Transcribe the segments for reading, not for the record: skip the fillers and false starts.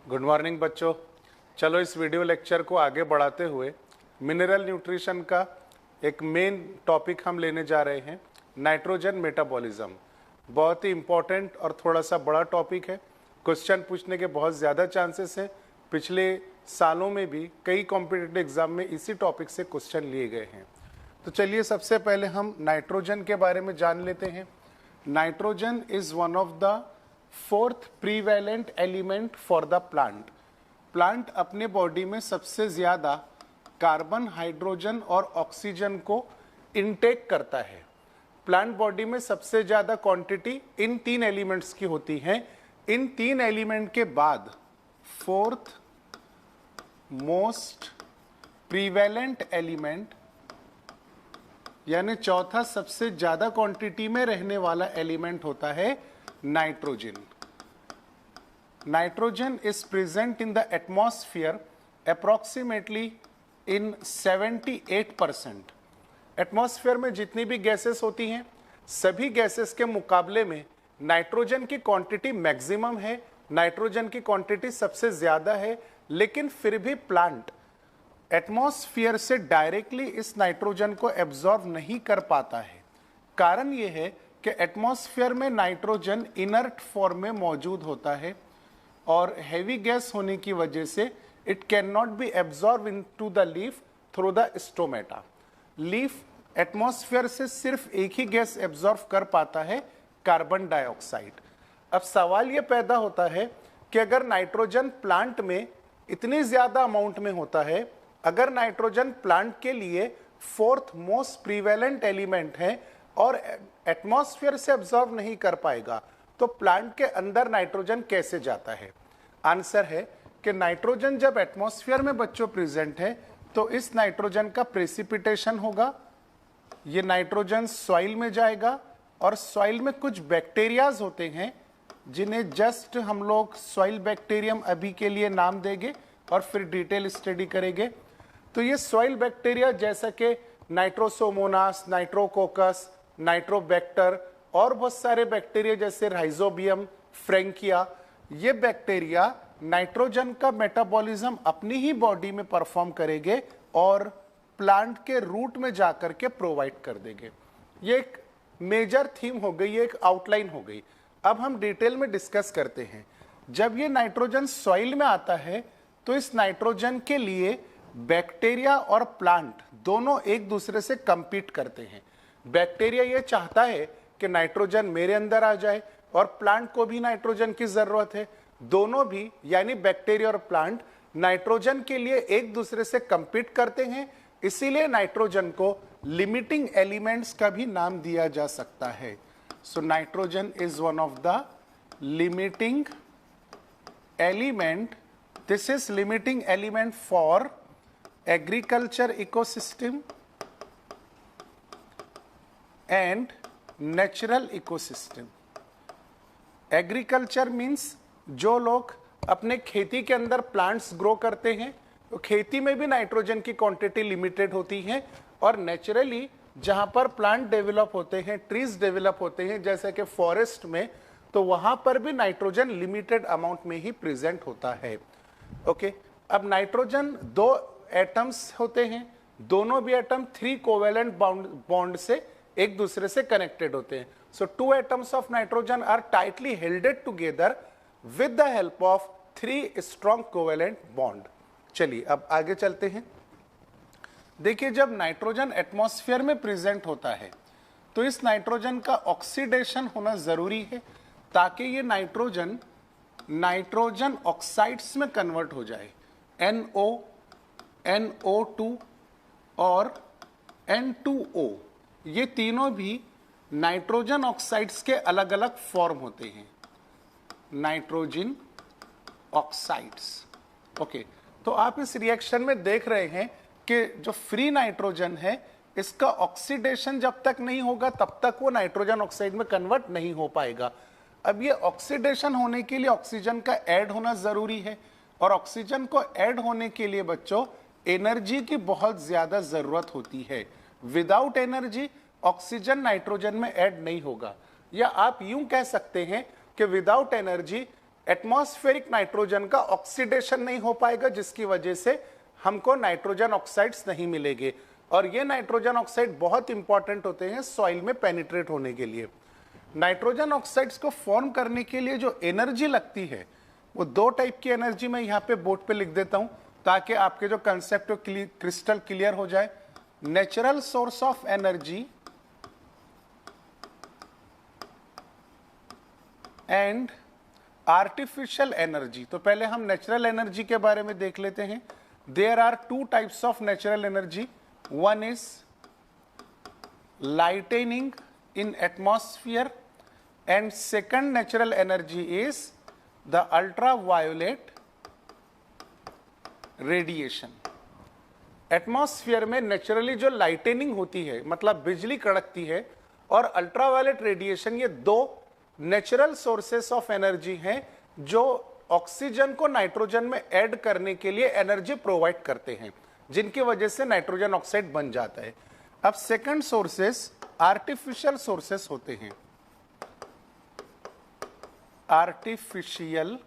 Good morning बच्चों। चलो इस वीडियो लेक्चर को आगे बढ़ाते हुए मिनरल न्यूट्रिशन का एक मेन टॉपिक हम लेने जा रहे हैं, नाइट्रोजन मेटाबॉलिज्म। बहुत ही इंपॉर्टेंट और थोड़ा सा बड़ा टॉपिक है। क्वेश्चन पूछने के बहुत ज़्यादा चांसेस हैं। पिछले सालों में भी कई कॉम्पिटिटिव एग्जाम में इसी टॉपिक से क्वेश्चन लिए गए हैं। तो चलिए सबसे पहले हम नाइट्रोजन के बारे में जान लेते हैं। Nitrogen is one of the fourth prevalent element for the plant. Plant अपने बॉडी में सबसे ज्यादा कार्बन, हाइड्रोजन और ऑक्सीजन को इनटेक करता है। प्लांट बॉडी में सबसे ज्यादा क्वांटिटी इन तीन एलिमेंट्स की होती है। इन तीन एलिमेंट के बाद फोर्थ मोस्ट प्रीवैलेंट एलिमेंट यानी चौथा सबसे ज्यादा क्वांटिटी में रहने वाला एलिमेंट होता है nitrogen. Nitrogen is present in the atmosphere approximately in 78%। Atmosphere में जितनी भी गैसेस होती हैं, सभी गैसेस के मुकाबले में नाइट्रोजन की क्वांटिटी मैक्सिमम है, नाइट्रोजन की क्वांटिटी सबसे ज्यादा है। लेकिन फिर भी प्लांट एटमॉस्फेयर से डायरेक्टली इस नाइट्रोजन को एब्जॉर्ब नहीं कर पाता है। कारण यह है कि एटमॉस्फेयर में नाइट्रोजन इनर्ट फॉर्म में मौजूद होता है और हैवी गैस होने की वजह से it can not be absorb into the leaf through the stomata. Leaf atmosphere से सिर्फ एक ही गैस एब्जॉर्ब कर पाता है, कार्बन डाइऑक्साइड। अब सवाल यह पैदा होता है कि अगर नाइट्रोजन प्लांट में इतनी ज्यादा अमाउंट में होता है, अगर नाइट्रोजन प्लांट के लिए फोर्थ मोस्ट प्रीवैलेंट एलिमेंट है और एटमॉस्फेयर से एब्जॉर्ब नहीं कर पाएगा, तो प्लांट के अंदर नाइट्रोजन कैसे जाता है? आंसर है कि नाइट्रोजन जब एटमॉस्फेयर में बच्चों प्रेजेंट है तो इस नाइट्रोजन का प्रेसिपिटेशन होगा। ये नाइट्रोजन सॉइल में जाएगा और सॉइल में कुछ बैक्टीरियाज होते हैं जिन्हें जस्ट हम लोग सॉइल बैक्टीरियम अभी के लिए नाम देंगे और फिर डिटेल स्टडी करेंगे। तो ये सॉइल बैक्टीरिया जैसा कि नाइट्रोसोमोनास, नाइट्रोकोकस, नाइट्रोबैक्टर और बहुत सारे बैक्टीरिया जैसे राइजोबियम, फ्रैंकिया, ये बैक्टीरिया नाइट्रोजन का मेटाबॉलिज्म अपनी ही बॉडी में परफॉर्म करेंगे और प्लांट के रूट में जाकर के प्रोवाइड कर देंगे। ये एक मेजर थीम हो गई, ये एक आउटलाइन हो गई। अब हम डिटेल में डिस्कस करते हैं। जब ये नाइट्रोजन सॉइल में आता है तो इस नाइट्रोजन के लिए बैक्टीरिया और प्लांट दोनों एक दूसरे से कंपीट करते हैं। बैक्टीरिया ये चाहता है कि नाइट्रोजन मेरे अंदर आ जाए और प्लांट को भी नाइट्रोजन की जरूरत है। दोनों भी यानी बैक्टीरिया और प्लांट नाइट्रोजन के लिए एक दूसरे से कंपीट करते हैं। इसीलिए नाइट्रोजन को लिमिटिंग एलिमेंट्स का भी नाम दिया जा सकता है। So nitrogen is one of the limiting element. This is limiting element for agriculture ecosystem and natural ecosystem. Agriculture means जो लोग अपने खेती के अंदर प्लांट्स ग्रो करते हैं तो खेती में भी नाइट्रोजन की क्वांटिटी लिमिटेड होती है, और नेचुरली जहां पर प्लांट डेवलप होते हैं, ट्रीज डेवलप होते हैं जैसे कि फॉरेस्ट में, तो वहां पर भी नाइट्रोजन लिमिटेड अमाउंट में ही प्रेजेंट होता है। ओके, अब नाइट्रोजन दो एटम्स होते हैं, दोनों भी एटम 3 कोवेलेंट बॉन्ड से एक दूसरे से कनेक्टेड होते हैं। So 2 atoms of nitrogen are tightly helded together with the help of 3 strong covalent bond. चलिए अब आगे चलते हैं। देखिए, जब नाइट्रोजन एटमॉस्फेयर में प्रेजेंट होता है तो इस नाइट्रोजन का ऑक्सीडेशन होना जरूरी है ताकि ये नाइट्रोजन ऑक्साइड्स में कन्वर्ट हो जाए। NO, NO2 और N2O, ये तीनों भी नाइट्रोजन ऑक्साइड्स के अलग अलग फॉर्म होते हैं, नाइट्रोजन ऑक्साइड्स। ओके, तो आप इस रिएक्शन में देख रहे हैं कि जो फ्री नाइट्रोजन है इसका ऑक्सीडेशन जब तक नहीं होगा तब तक वो नाइट्रोजन ऑक्साइड में कन्वर्ट नहीं हो पाएगा। अब ये ऑक्सीडेशन होने के लिए ऑक्सीजन का ऐड होना जरूरी है, और ऑक्सीजन को ऐड होने के लिए बच्चों एनर्जी की बहुत ज्यादा जरूरत होती है। विदाउट एनर्जी ऑक्सीजन नाइट्रोजन में ऐड नहीं होगा, या आप यूं कह सकते हैं कि विदाउट एनर्जी एटमॉस्फेरिक नाइट्रोजन का ऑक्सीडेशन नहीं हो पाएगा, जिसकी वजह से हमको नाइट्रोजन ऑक्साइड्स नहीं मिलेंगे। और ये नाइट्रोजन ऑक्साइड बहुत इंपॉर्टेंट होते हैं सॉइल में पेनिट्रेट होने के लिए। नाइट्रोजन ऑक्साइड्स को फॉर्म करने के लिए जो एनर्जी लगती है वो दो टाइप की एनर्जी मैं यहाँ पे बोर्ड पे लिख देता हूं ताकि आपके जो कंसेप्ट क्रिस्टल क्लियर हो जाए। Natural source of energy and artificial energy. तो पहले हम नेचुरल एनर्जी के बारे में देख लेते हैं। There are two types of natural energy. One is lightening in atmosphere and second natural energy is the ultraviolet radiation। Atmosphere में नेचुरली जो लाइटेनिंग होती है, मतलब बिजली कड़कती है, और अल्ट्रावायलेट रेडिएशन, ये दो नेचुरल सोर्सेस ऑफ एनर्जी हैं जो ऑक्सीजन को नाइट्रोजन में ऐड करने के लिए एनर्जी प्रोवाइड करते हैं, जिनकी वजह से नाइट्रोजन ऑक्साइड बन जाता है। अब सेकंड सोर्सेस आर्टिफिशियल सोर्सेस होते हैं। Artificial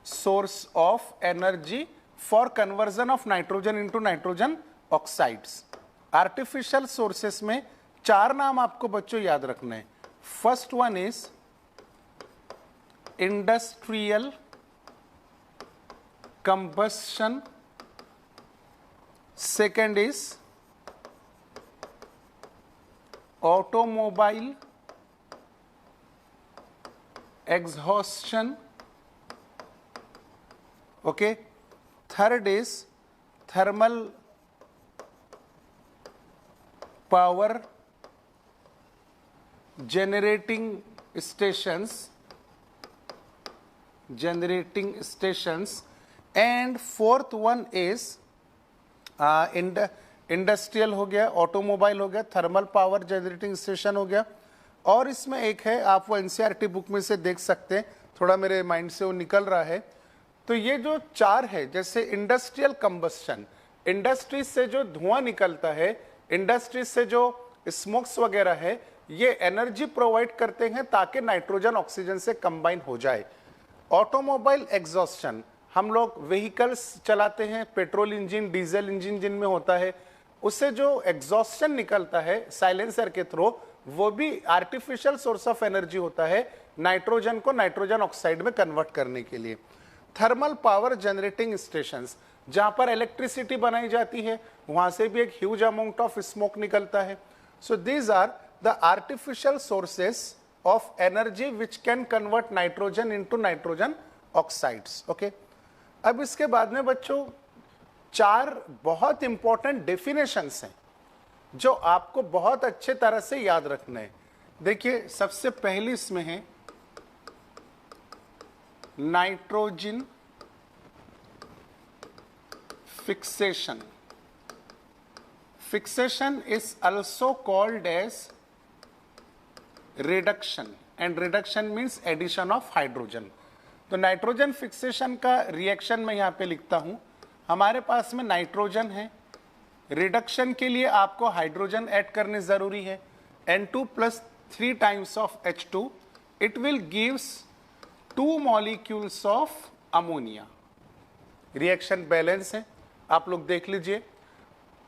source of energy for conversion of nitrogen into nitrogen oxides. Artificial sources में चार नाम आपको बच्चों याद रखना है। First one is industrial combustion, second is automobile exhaustion, okay, third is thermal power generating stations, and fourth one is industrial हो गया, ऑटोमोबाइल हो गया, थर्मल पावर जनरेटिंग स्टेशन हो गया, और इसमें एक है, आप वो एनसीईआरटी बुक में से देख सकते हैं, थोड़ा मेरे माइंड से वो निकल रहा है। तो ये जो चार है, जैसे इंडस्ट्रियल कंबस्शन, इंडस्ट्री से जो धुआं निकलता है, इंडस्ट्री से जो स्मोक्स वगैरह है, ये एनर्जी प्रोवाइड करते हैं ताकि नाइट्रोजन ऑक्सीजन से कंबाइन हो जाए। ऑटोमोबाइल एग्जॉस्शन, हम लोग व्हीकल्स चलाते हैं, पेट्रोल इंजन, डीजल इंजन जिनमें होता है, उससे जो एग्जॉस्शन निकलता है साइलेंसर के थ्रू, वो भी आर्टिफिशियल सोर्स ऑफ एनर्जी होता है नाइट्रोजन को नाइट्रोजन ऑक्साइड में कन्वर्ट करने के लिए। थर्मल पावर जनरेटिंग स्टेशंस, जहां पर इलेक्ट्रिसिटी बनाई जाती है, वहां से भी एक ह्यूज अमाउंट ऑफ स्मोक निकलता है। So these are the artificial sources of energy which can convert nitrogen into nitrogen oxides. Okay, अब इसके बाद में बच्चों चार बहुत इंपॉर्टेंट डेफिनेशंस हैं जो आपको बहुत अच्छे तरह से याद रखना है। देखिए, सबसे पहली इसमें है nitrogen fixation. Fixation is also called as reduction, and reduction means addition of hydrogen। तो नाइट्रोजन फिक्सेशन का रिएक्शन मैं यहां पे लिखता हूं। हमारे पास में नाइट्रोजन है, रिडक्शन के लिए आपको हाइड्रोजन ऐड करने जरूरी है, N2 + 3 times of H2, it will gives 2 molecules of ammonia। Reaction balance है, आप लोग देख लीजिए।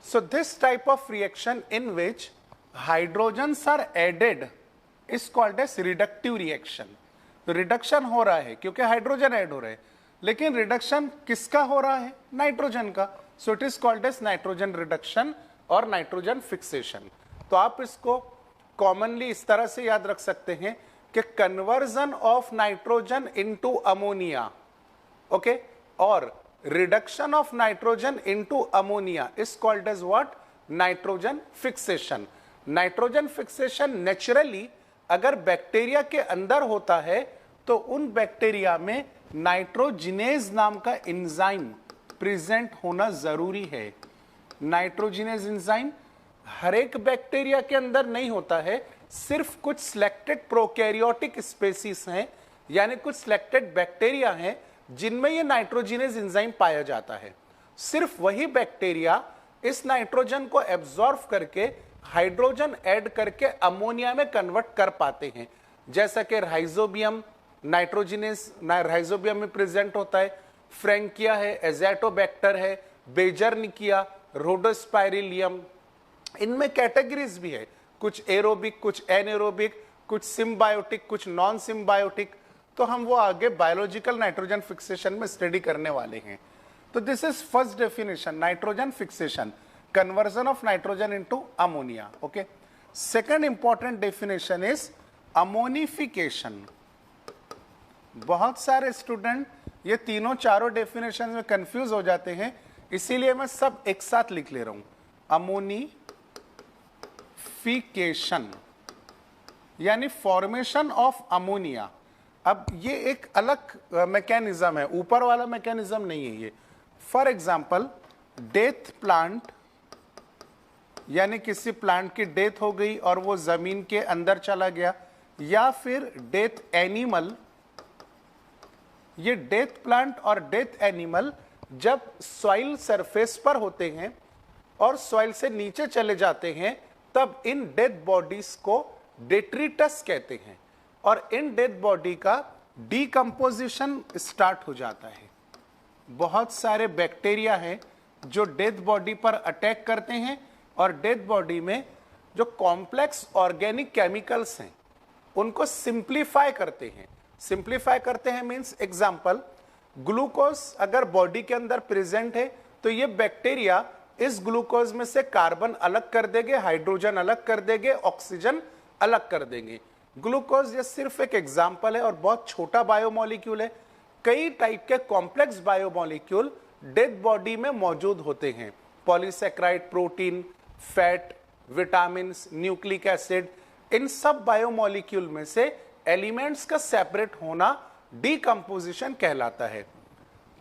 So this type of reaction in which hydrogens are added is called as reductive reaction. तो रिडक्शन हो रहा है क्योंकि हाइड्रोजन ऐड हो रहे हैं, लेकिन रिडक्शन किसका हो रहा है? नाइट्रोजन का। So it is called as nitrogen reduction और नाइट्रोजन फिक्सेशन। तो आप इसको कॉमनली इस तरह से याद रख सकते हैं कि conversion of nitrogen into ammonia, okay, और reduction of nitrogen into ammonia is called as what? Nitrogen fixation. Nitrogen fixation naturally अगर बैक्टीरिया के अंदर होता है तो उन बैक्टीरिया में नाइट्रोजिनेज नाम का एंजाइम प्रेजेंट होना जरूरी है। नाइट्रोजिनेज एंजाइम हर एक बैक्टीरिया के अंदर नहीं होता है, सिर्फ कुछ सिलेक्टेड प्रोकैरियोटिक स्पेसीज हैं, यानी कुछ सिलेक्टेड बैक्टीरिया हैं जिनमें ये नाइट्रोजिनेज एंजाइम पाया जाता है। सिर्फ वही बैक्टीरिया इस नाइट्रोजन को एब्जॉर्ब करके हाइड्रोजन ऐड करके अमोनिया में कन्वर्ट कर पाते हैं, जैसा कि राइजोबियम, नाइट्रोजिनेस राइजोबियम में प्रेजेंट होता है, फ्रैंकिया है, एजेटोबैक्टर है, बेजरनिकिया, रोडोस्पाइरिलियम। इनमें कैटेगरीज भी है, कुछ एरोबिक, कुछ एनएरोबिक, कुछ सिम्बायोटिक, कुछ नॉन सिम्बायोटिक। तो हम वो आगे बायोलॉजिकल नाइट्रोजन फिक्सेशन में स्टडी करने वाले हैं। तो this is first definition, nitrogen fixation, conversion of nitrogen into ammonia. Okay, second important definition is ammonification. बहुत सारे स्टूडेंट ये तीनों चारों डेफिनेशन में कंफ्यूज हो जाते हैं, इसीलिए मैं सब एक साथ लिख ले रहा हूं। अमोनिफिकेशन यानी फॉर्मेशन ऑफ अमोनिया। अब ये एक अलग मैकेनिज्म है, ऊपर वाला मैकेनिज्म नहीं है ये। फॉर एग्जाम्पल, डेथ प्लांट यानी किसी प्लांट की डेथ हो गई और वो जमीन के अंदर चला गया, या फिर डेथ एनिमल। ये डेथ प्लांट और डेथ एनिमल जब सॉइल सरफेस पर होते हैं और सॉइल से नीचे चले जाते हैं, तब इन डेथ बॉडीज को डेट्रिटस कहते हैं, और इन डेथ बॉडी का डीकंपोजिशन स्टार्ट हो जाता है। बहुत सारे बैक्टीरिया हैं जो डेथ बॉडी पर अटैक करते हैं और डेथ बॉडी में जो कॉम्प्लेक्स ऑर्गेनिक केमिकल्स हैं उनको सिंप्लीफाई करते हैं। सिंप्लीफाई करते हैं मींस, एग्जांपल, ग्लूकोज अगर बॉडी के अंदर प्रेजेंट है तो ये बैक्टीरिया इस ग्लूकोज में से कार्बन अलग कर देंगे, हाइड्रोजन अलग कर देंगे, ऑक्सीजन अलग कर देंगे। ग्लूकोज ये सिर्फ एक एग्जांपल है और बहुत छोटा बायोमोलिक्यूल है। कई टाइप के कॉम्प्लेक्स बायोमोलिक्यूल डेथ बॉडी में मौजूद होते हैं, polysaccharide, protein, fat, vitamin, nucleic acid. इन सब बायोमोलिक्यूल में से एलिमेंट्स का सेपरेट होना डीकंपोजिशन कहलाता है।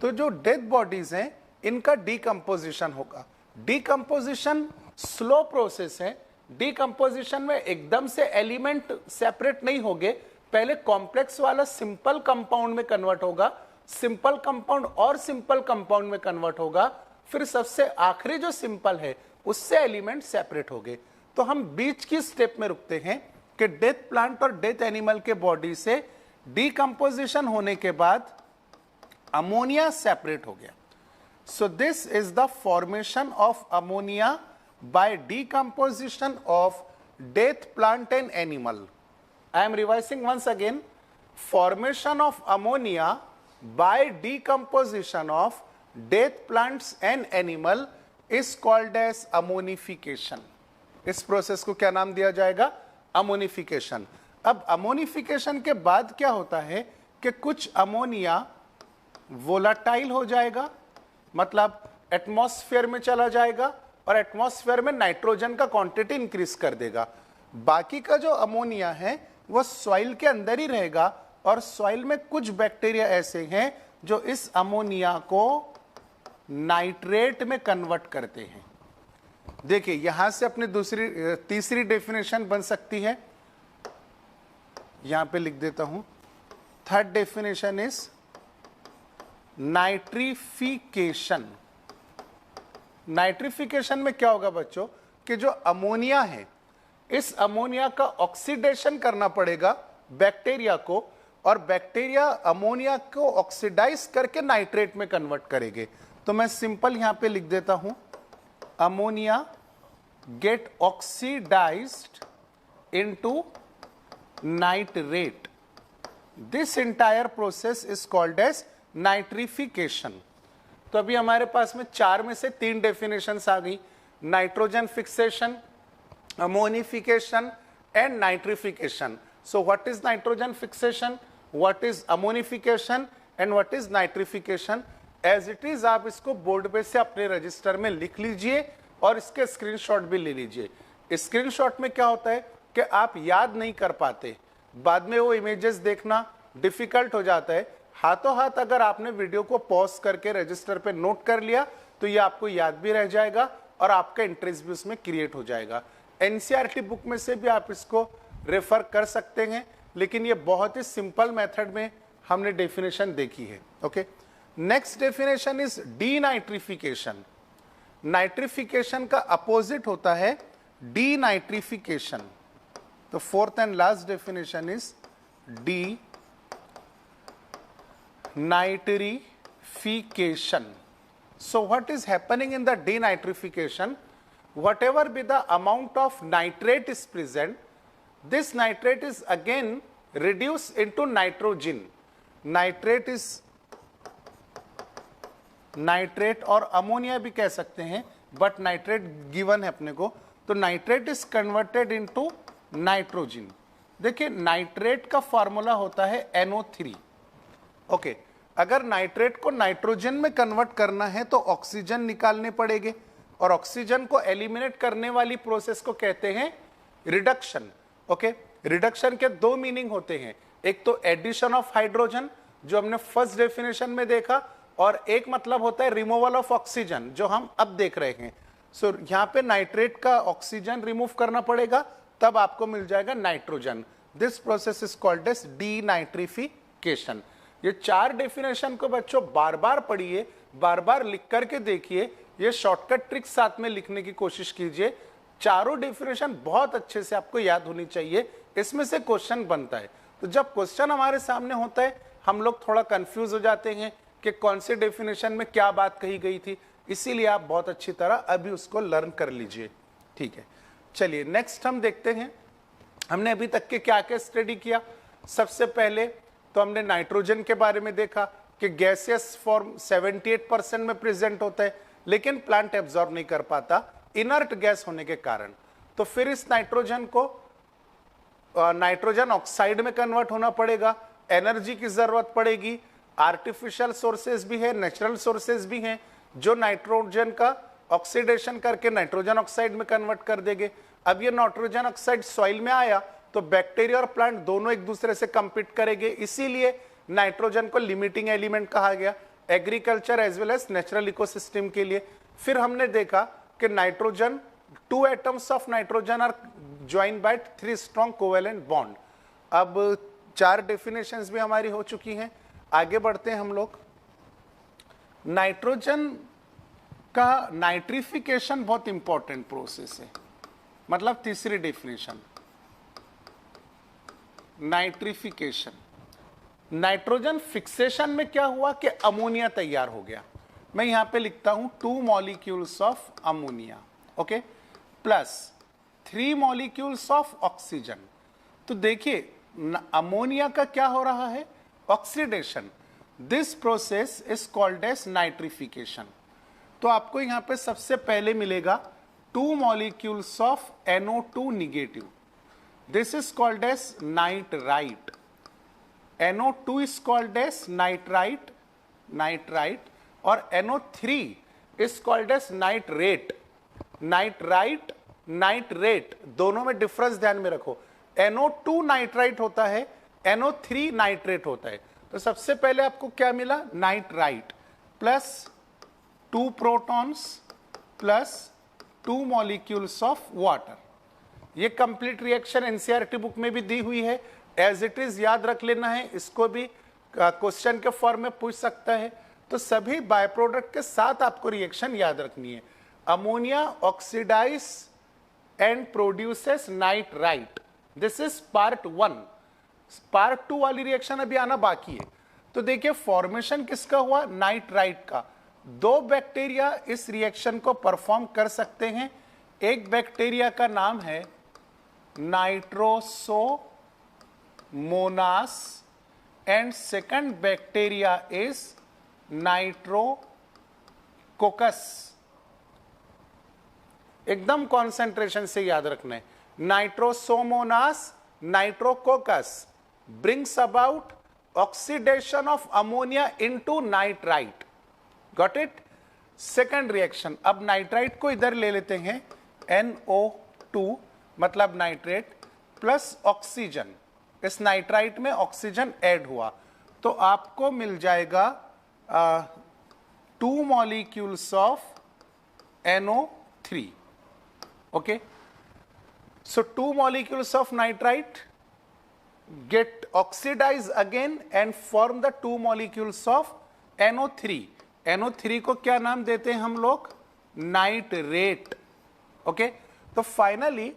तो जो डेथ बॉडीज हैं इनका डीकंपोजिशन होगा। डीकंपोजिशन स्लो प्रोसेस है। डीकंपोजिशन में एकदम से एलिमेंट सेपरेट नहीं होंगे, पहले कॉम्प्लेक्स वाला सिंपल कंपाउंड में कन्वर्ट होगा, सिंपल कंपाउंड और सिंपल कंपाउंड में कन्वर्ट होगा, फिर सबसे आखिरी जो सिंपल है उससे एलिमेंट सेपरेट होंगे। तो हम बीच की स्टेप में रुकते हैं कि डेथ प्लांट और डेथ एनिमल के बॉडी से डीकंपोजिशन होने के बाद अमोनिया सेपरेट हो गया। So this is the formation of ammonia by decomposition of death plant and animal. I am revising once again. Formation of ammonia by decomposition of death plants and animal is called as ammonification. इस process को क्या नाम दिया जाएगा? Ammonification. अब ammonification के बाद क्या होता है कि कुछ अमोनिया वोलाटाइल हो जाएगा, मतलब एटमॉस्फेयर में चला जाएगा और एटमॉस्फेयर में नाइट्रोजन का क्वांटिटी इंक्रीज कर देगा। बाकी का जो अमोनिया है वो सॉइल के अंदर ही रहेगा, और सॉइल में कुछ बैक्टीरिया ऐसे हैं जो इस अमोनिया को नाइट्रेट में कन्वर्ट करते हैं। देखिए यहां से अपनी तीसरी डेफिनेशन बन सकती है, यहां पे लिख देता हूं। Third definition is nitrification. Nitrification में क्या होगा बच्चों कि जो अमोनिया है, इस अमोनिया का ऑक्सीडेशन करना पड़ेगा बैक्टीरिया को, और बैक्टीरिया अमोनिया को ऑक्सीडाइज करके नाइट्रेट में कन्वर्ट करेंगे। तो मैं सिंपल यहां पे लिख देता हूं, ammonia get oxidised into nitrate. This entire process is called as nitrification. तो अभी हमारे पास में 4 में से 3 डेफिनेशंस आ गई, nitrogen fixation, ammonification and nitrification. So what is nitrogen fixation, what is ammonification and what is nitrification? As it is आप इसको बोर्ड पे से अपने रजिस्टर में लिख लीजिए और इसके स्क्रीनशॉट भी ले लीजिए। स्क्रीनशॉट में क्या होता है कि आप याद नहीं कर पाते, बाद में वो इमेजेस देखना डिफिकल्ट हो जाता है। हाथों हाथ अगर आपने वीडियो को पॉज करके रजिस्टर पे नोट कर लिया तो ये आपको याद भी रह जाएगा और आपका इंटरेस्ट भी उसमें क्रिएट हो जाएगा। एनसीईआरटी बुक में से भी आप इसको रेफर कर सकते हैं, लेकिन ये बहुत ही सिंपल मेथड में हमने डेफिनेशन देखी है। Okay, next definition is denitrification. Nitrification का अपोजिट होता है डीनाइट्रिफिकेशन। तो fourth and last definition is D nitrification. So what is happening in the denitrification? Whatever be the amount of nitrate is present, this nitrate is again reduced into nitrogen. Nitrate is nitrate और ammonia भी कह सकते हैं, but nitrate given है अपने को, तो nitrate is converted into nitrogen. देखिए नाइट्रेट का फॉर्मूला होता है NO3. ओके, अगर नाइट्रेट को नाइट्रोजन में कन्वर्ट करना है तो ऑक्सीजन निकालने पड़ेंगे, और ऑक्सीजन को एलिमिनेट करने वाली प्रोसेस को कहते हैं रिडक्शन. ओके, रिडक्शन के दो मीनिंग होते हैं, एक तो एडिशन ऑफ हाइड्रोजन जो हमने फर्स्ट डेफिनेशन में देखा, और एक मतलब होता है रिमूवल ऑफ ऑक्सीजन जो हम अब देख रहे हैं. सो यहां पे नाइट्रेट का ऑक्सीजन रिमूव करना पड़ेगा, तब आपको मिल जाएगा nitrogen. This process is called as denitrification. ये चार डेफिनेशन को बच्चों बार बार पढ़िए, बार बार लिख करके देखिए, ये शॉर्टकट ट्रिक साथ में लिखने की कोशिश कीजिए. चारों डेफिनेशन बहुत अच्छे से आपको याद होनी चाहिए, इसमें से क्वेश्चन बनता है. तो जब क्वेश्चन हमारे सामने होता है हम लोग थोड़ा कंफ्यूज हो जाते हैं कि कौन से डेफिनेशन में क्या बात कही गई थी, इसीलिए आप बहुत अच्छी तरह अभी उसको लर्न कर लीजिए. ठीक है, चलिए नेक्स्ट हम देखते हैं हमने अभी तक के क्या क्या स्टडी किया. सबसे पहले तो हमने नाइट्रोजन के बारे में देखा कि गैसियस फॉर्म 78% में प्रेजेंट होता है, लेकिन प्लांट एब्जॉर्ब नहीं कर पाता इनर्ट गैस होने के कारण. तो फिर इस नाइट्रोजन को नाइट्रोजन ऑक्साइड में कन्वर्ट होना पड़ेगा, एनर्जी की जरूरत पड़ेगी. आर्टिफिशियल सोर्सेज भी है, नेचुरल सोर्सेज भी हैं जो नाइट्रोजन का ऑक्सीडेशन करके नाइट्रोजन ऑक्साइड में कन्वर्ट कर देंगे. अब ये नाइट्रोजन ऑक्साइड सॉइल में आया तो बैक्टीरिया और प्लांट दोनों एक दूसरे से कंपीट करेंगे, इसीलिए नाइट्रोजन को लिमिटिंग एलिमेंट कहा गया agriculture as well as natural ecosystem के लिए. फिर हमने देखा कि nitrogen, 2 atoms of nitrogen are joined by 3 strong covalent bond. अब 4 डेफिनेशंस भी हमारी हो चुकी हैं. आगे बढ़ते हैं हम लोग. नाइट्रोजन का नाइट्रिफिकेशन बहुत इंपॉर्टेंट प्रोसेस है, मतलब तीसरी डेफिनेशन नाइट्रिफिकेशन. नाइट्रोजन फिक्सेशन में क्या हुआ कि अमोनिया तैयार हो गया. मैं यहां पे लिखता हूं 2 molecules of ammonia, okay, plus 3 molecules of oxygen. तो देखिए अमोनिया का क्या हो रहा है, oxidation. This process is called as nitrification. तो आपको यहां पे सबसे पहले मिलेगा 2 molecules of NO2 negative. This is called as nitrite. NO2 is called as nitrite, और NO3 is called as nitrate. Nitrite, nitrate दोनों में डिफरेंस ध्यान में रखो. NO2 नाइट्राइट होता है, NO3 नाइट्रेट होता है. तो सबसे पहले आपको क्या मिला, nitrite plus 2 protons plus 2 molecules of water. ये कंप्लीट रिएक्शन एनसीईआरटी बुक में भी दी हुई है, एज इट इज याद रख लेना है. इसको भी क्वेश्चन के फॉर्म में पूछ सकता है. तो सभी बाय प्रोडक्ट के साथ आपको रिएक्शन याद रखनी है. Ammonia oxidise and produces nitrite. This is part 1. Part 2 वाली रिएक्शन अभी आना बाकी है. तो देखिए फॉर्मेशन किसका हुआ, नाइट्राइट का. 2 बैक्टीरिया इस रिएक्शन को परफॉर्म कर सकते हैं. एक बैक्टीरिया का नाम है Nitrosomonas and second bacteria is Nitrococcus. एकदम कॉन्सेंट्रेशन से याद रखना है. Nitrosomonas, Nitrococcus brings about oxidation of ammonia into nitrite. Got it? Second reaction. अब नाइट्राइट को इधर ले लेते हैं, NO2 मतलब नाइट्रेट प्लस ऑक्सीजन. इस नाइट्राइट में ऑक्सीजन ऐड हुआ तो आपको मिल जाएगा 2 molecules of NO3. Okay, so 2 molecules of nitrite get oxidized again and form the 2 molecules of NO3. NO3 को क्या नाम देते हैं हम लोग, नाइट्रेट. ओके, तो फाइनली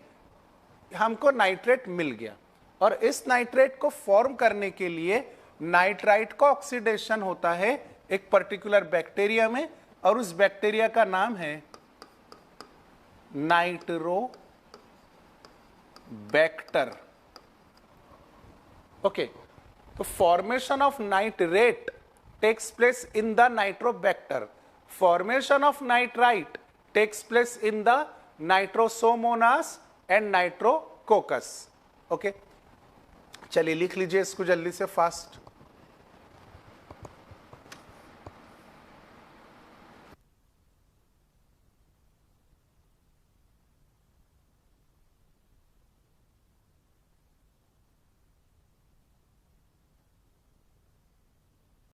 हमको नाइट्रेट मिल गया, और इस नाइट्रेट को फॉर्म करने के लिए नाइट्राइट का ऑक्सीडेशन होता है एक पर्टिकुलर बैक्टीरिया में, और उस बैक्टीरिया का नाम है नाइट्रोबैक्टर। ओके, तो formation of nitrate takes place in the Nitrobacter, formation of nitrite takes place in the Nitrosomonas and Nitrococcus. Okay, चलिए लिख लीजिए इसको जल्दी से फास्ट।